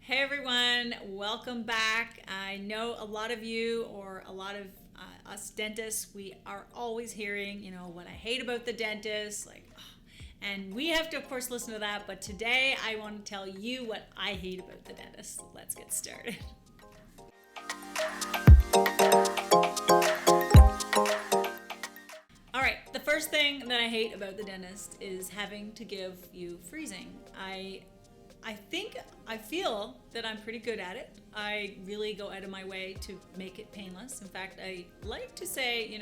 Hey everyone, welcome back. I know a lot of you, or a lot of us dentists, we are always hearing, what I hate about the dentist, like, and we have to, of course, listen to that. But today I want to tell you what I hate about the dentist. Let's get started. All right, the first thing that I hate about the dentist is having to give you freezing. I feel that I'm pretty good at it. I really go out of my way to make it painless. In fact, I like to say,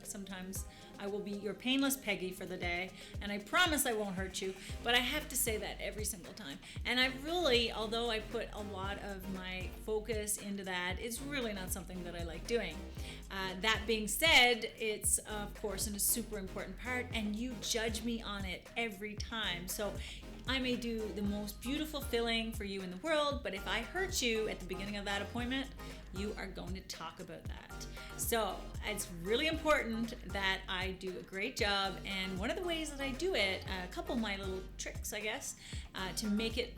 sometimes I will be your painless Peggy for the day, and I promise I won't hurt you, but I have to say that every single time. And I really, although I put a lot of my focus into that, it's really not something that I like doing. That being said, it's of course a super important part, and you judge me on it every time. So I may do the most beautiful filling for you in the world, but if I hurt you at the beginning of that appointment, you are going to talk about that. So it's really important that I do a great job, and one of the ways that I do it, a couple of my little tricks, I guess, to make it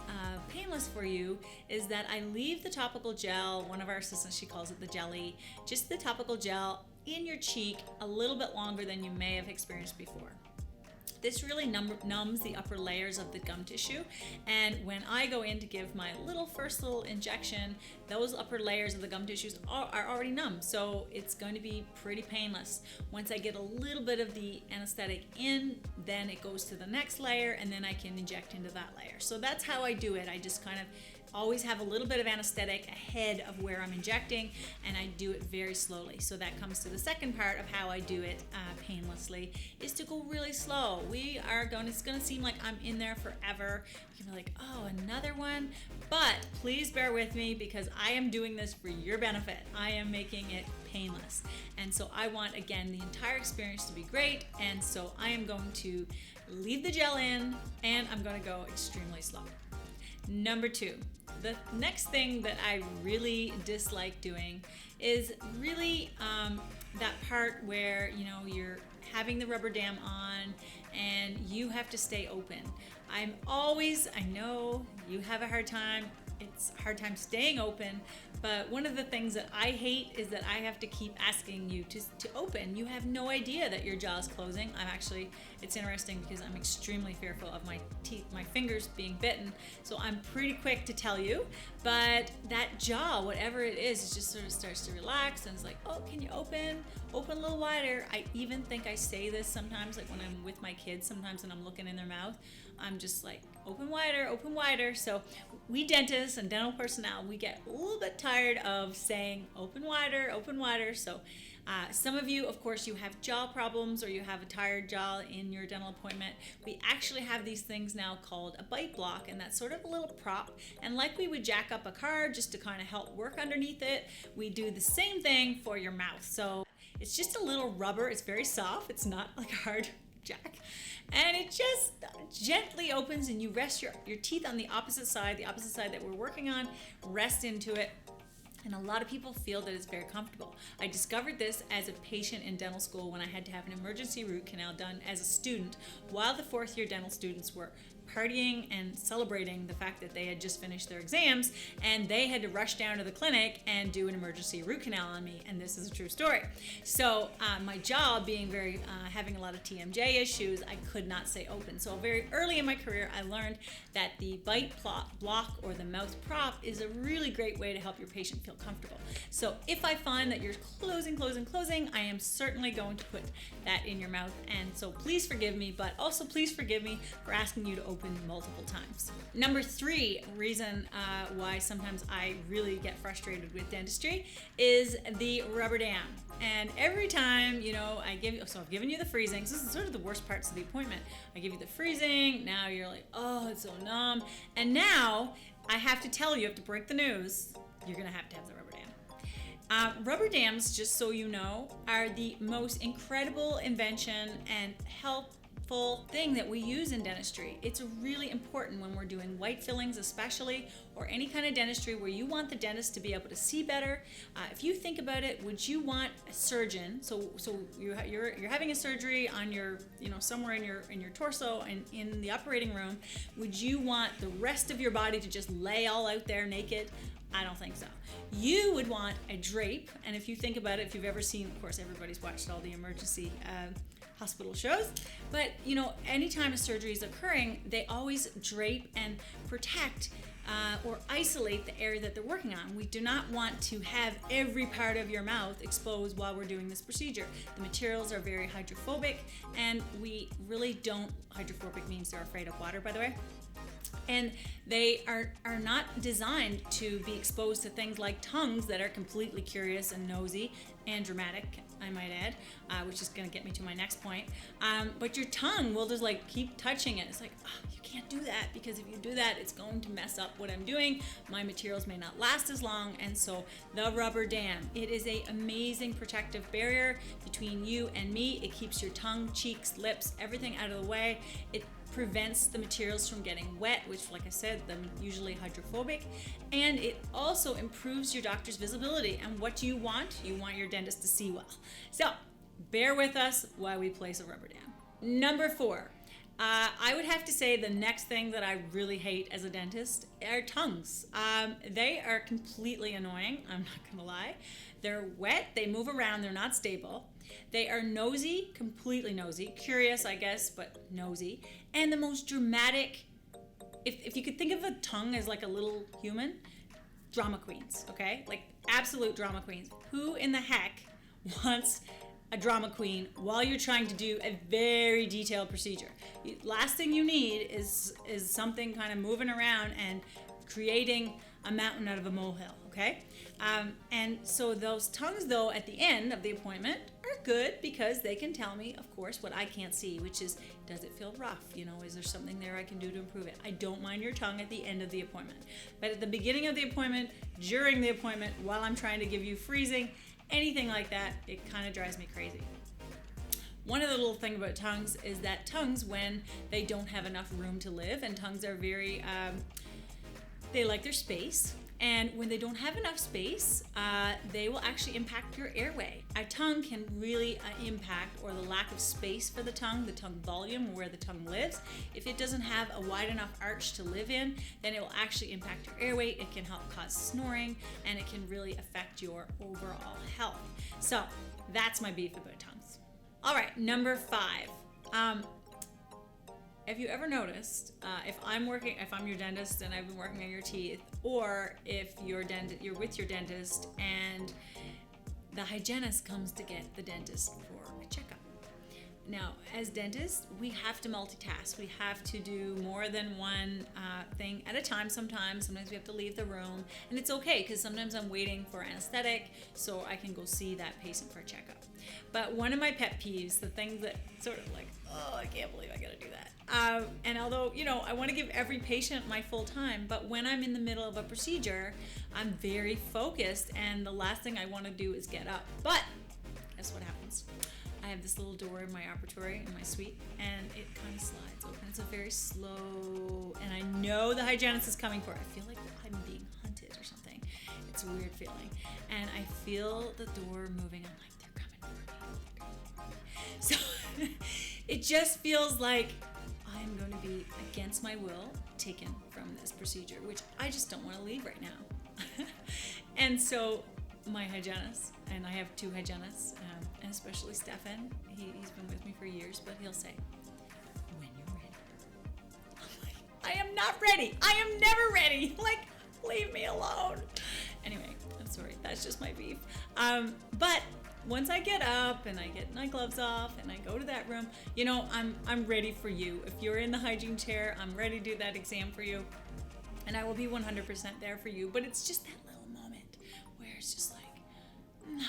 painless for you, is that I leave the topical gel, one of our assistants, she calls it the jelly, just the topical gel in your cheek a little bit longer than you may have experienced before. This really numbs the upper layers of the gum tissue, and when I go in to give my first little injection, those upper layers of the gum tissues are already numb, so it's going to be pretty painless. Once I get a little bit of the anesthetic in, then it goes to the next layer, and then I can inject into that layer. So that's how I do it. I just kind of always have a little bit of anesthetic ahead of where I'm injecting, and I do it very slowly. So that comes to the second part of how I do it painlessly, is to go really slow. It's going to seem like I'm in there forever. You're gonna be like, oh, another one? But please bear with me, because I am doing this for your benefit. I am making it painless. And so I want, again, the entire experience to be great. And so I am going to leave the gel in, and I'm going to go extremely slow. Number two, the next thing that I really dislike doing is really that part where you're having the rubber dam on and you have to stay open. I know you have a hard time. It's a hard time staying open, but one of the things that I hate is that I have to keep asking you to open. You have no idea that your jaw is closing. It's interesting because I'm extremely fearful of my teeth, my fingers being bitten, so I'm pretty quick to tell you, but that jaw, whatever it just sort of starts to relax, and it's like, oh, can you open a little wider? I even think I say this sometimes, like when I'm with my kids, sometimes when I'm looking in their mouth, I'm just like, open wider, open wider. So we dentists and dental personnel, we get a little bit tired of saying open wider, open wider. So some of you, of course, you have jaw problems, or you have a tired jaw in your dental appointment. We actually have these things now called a bite block, and that's sort of a little prop. And like we would jack up a car just to kind of help work underneath it, we do the same thing for your mouth. So it's just a little rubber. It's very soft. It's not like a hard jack, and it just gently opens, and you rest your teeth on the opposite side that we're working on, rest into it. And a lot of people feel that it's very comfortable. I discovered this as a patient in dental school when I had to have an emergency root canal done as a student, while the fourth year dental students were partying and celebrating the fact that they had just finished their exams, and they had to rush down to the clinic and do an emergency root canal on me, and this is a true story. So my jaw being having a lot of TMJ issues, I could not stay open. So very early in my career, I learned that the bite block, or the mouth prop, is a really great way to help your patient feel comfortable. So if I find that you're closing, I am certainly going to put that in your mouth, and so please forgive me, but also please forgive me for asking you to open multiple times. Number three reason why sometimes I really get frustrated with dentistry is the rubber dam. And every time, I've given you the freezing. So this is sort of the worst parts of the appointment. I give you the freezing. Now you're like, oh, it's so numb. And now I have to tell you, I have to break the news, you're going to have the rubber dam. Rubber dams, just so you know, are the most incredible invention and help beautiful thing that we use in dentistry. It's really important when we're doing white fillings especially, or any kind of dentistry where you want the dentist to be able to see better. If you think about it, would you want a surgeon, so you're having a surgery on your, somewhere in your torso and in the operating room, would you want the rest of your body to just lay all out there naked? I don't think so. You would want a drape, and if you think about it, if you've ever seen, of course, everybody's watched all the emergency hospital shows, but anytime a surgery is occurring, they always drape and protect or isolate the area that they're working on. We do not want to have every part of your mouth exposed while we're doing this procedure. The materials are very hydrophobic, and we really don't, hydrophobic means they're afraid of water, by the way. And they are not designed to be exposed to things like tongues that are completely curious and nosy and dramatic, I might add, which is going to get me to my next point. But your tongue will just keep touching it. It's like, oh, you can't do that, because if you do that, it's going to mess up what I'm doing. My materials may not last as long. And so the rubber dam, it is an amazing protective barrier between you and me. It keeps your tongue, cheeks, lips, everything out of the way. It prevents the materials from getting wet, which, like I said, they're usually hydrophobic, and it also improves your doctor's visibility. And what do you want? You want your dentist to see well. So bear with us while we place a rubber dam. Number 4, I would have to say the next thing that I really hate as a dentist are tongues. They are completely annoying, I'm not gonna lie. They're wet, they move around, they're not stable. They are nosy, completely nosy, curious, I guess, but nosy. And the most dramatic, if you could think of a tongue as like a little human, drama queens, okay? Like absolute drama queens. Who in the heck wants a drama queen while you're trying to do a very detailed procedure? Last thing you need is something kind of moving around and creating a mountain out of a molehill, okay? And so those tongues, though, at the end of the appointment are good because they can tell me, of course, what I can't see, which is, does it feel rough? Is there something there I can do to improve it? I don't mind your tongue at the end of the appointment. But at the beginning of the appointment, during the appointment, while I'm trying to give you freezing, anything like that, it kind of drives me crazy. One of the little things about tongues is that tongues, when they don't have enough room to live, and tongues are very, they like their space. And when they don't have enough space, they will actually impact your airway. A tongue can really impact, or the lack of space for the tongue volume, where the tongue lives. If it doesn't have a wide enough arch to live in, then it will actually impact your airway. It can help cause snoring, and it can really affect your overall health. So that's my beef about tongues. All right, number 5. Have you ever noticed, if I'm your dentist and I've been working on your teeth, or if you're with your dentist and the hygienist comes to get the dentist for a checkup. Now, as dentists, we have to multitask. We have to do more than one thing at a time sometimes. Sometimes we have to leave the room, and it's okay because sometimes I'm waiting for anesthetic so I can go see that patient for a checkup. But one of my pet peeves, the thing that sort of like, oh, I can't believe I gotta do that. And although, I want to give every patient my full time, but when I'm in the middle of a procedure, I'm very focused, and the last thing I want to do is get up. But guess what happens? I have this little door in my operatory, in my suite, and it kind of slides open. It's a very slow, and I know the hygienist is coming for it. I feel like I'm being hunted or something. It's a weird feeling. And I feel the door moving. I'm like, they're coming for me. So it just feels like I'm going to be, against my will, taken from this procedure, which I just don't want to leave right now. And so my hygienist, and I have 2 hygienists, and especially Stefan, he's been with me for years, but he'll say, when you're ready. I'm like, I am not ready. I am never ready. Like, leave me alone. Anyway, I'm sorry. That's just my beef. But once I get up and I get my gloves off and I go to that room, I'm ready for you. If you're in the hygiene chair, I'm ready to do that exam for you. And I will be 100% there for you. But it's just that little moment where it's just like, no,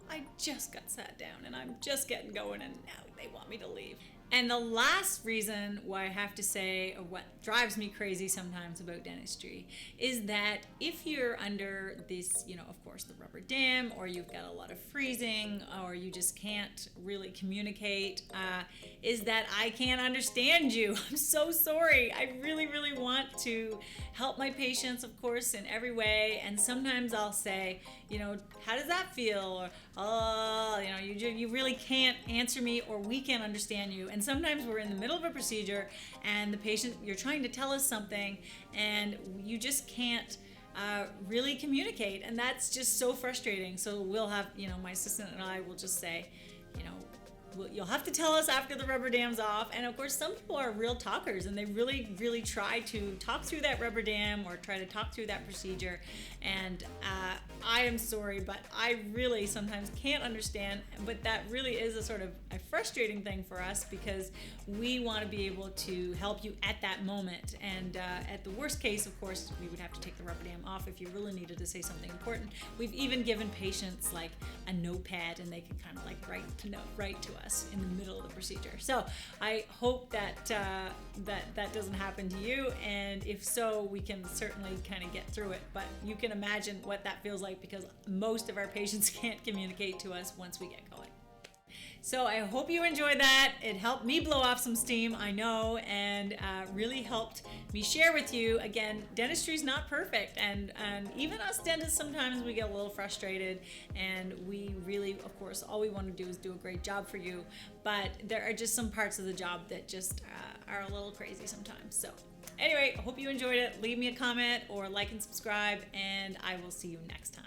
I just got sat down and I'm just getting going and now they want me to leave. And the last reason why I have to say, or what drives me crazy sometimes about dentistry, is that if you're under this, of course, the rubber dam, or you've got a lot of freezing, or you just can't really communicate, is that I can't understand you. I'm so sorry. I really, really want to help my patients, of course, in every way. And sometimes I'll say, how does that feel? Or, oh, you really can't answer me, or we can't understand you. And sometimes we're in the middle of a procedure and the patient, you're trying to tell us something and you just can't really communicate. And that's just so frustrating. So we'll have, my assistant and I will just say, you'll have to tell us after the rubber dam's off. And of course, some people are real talkers and they really, really try to talk through that rubber dam or try to talk through that procedure. And I am sorry, but I really sometimes can't understand. But that really is a sort of a frustrating thing for us, because we want to be able to help you at that moment. And at the worst case, of course, we would have to take the rubber dam off if you really needed to say something important. We've even given patients like a notepad, and they can kind of like write to us in the middle of the procedure. So I hope that that doesn't happen to you, and if so, we can certainly kind of get through it. But you can imagine what that feels like, because most of our patients can't communicate to us once we get going. So I hope you enjoyed that. It helped me blow off some steam, I know, and really helped me share with you. Again, dentistry is not perfect, and even us dentists, sometimes we get a little frustrated, and we really, of course, all we want to do is do a great job for you, but there are just some parts of the job that just are a little crazy sometimes. So anyway, I hope you enjoyed it. Leave me a comment or like and subscribe, and I will see you next time.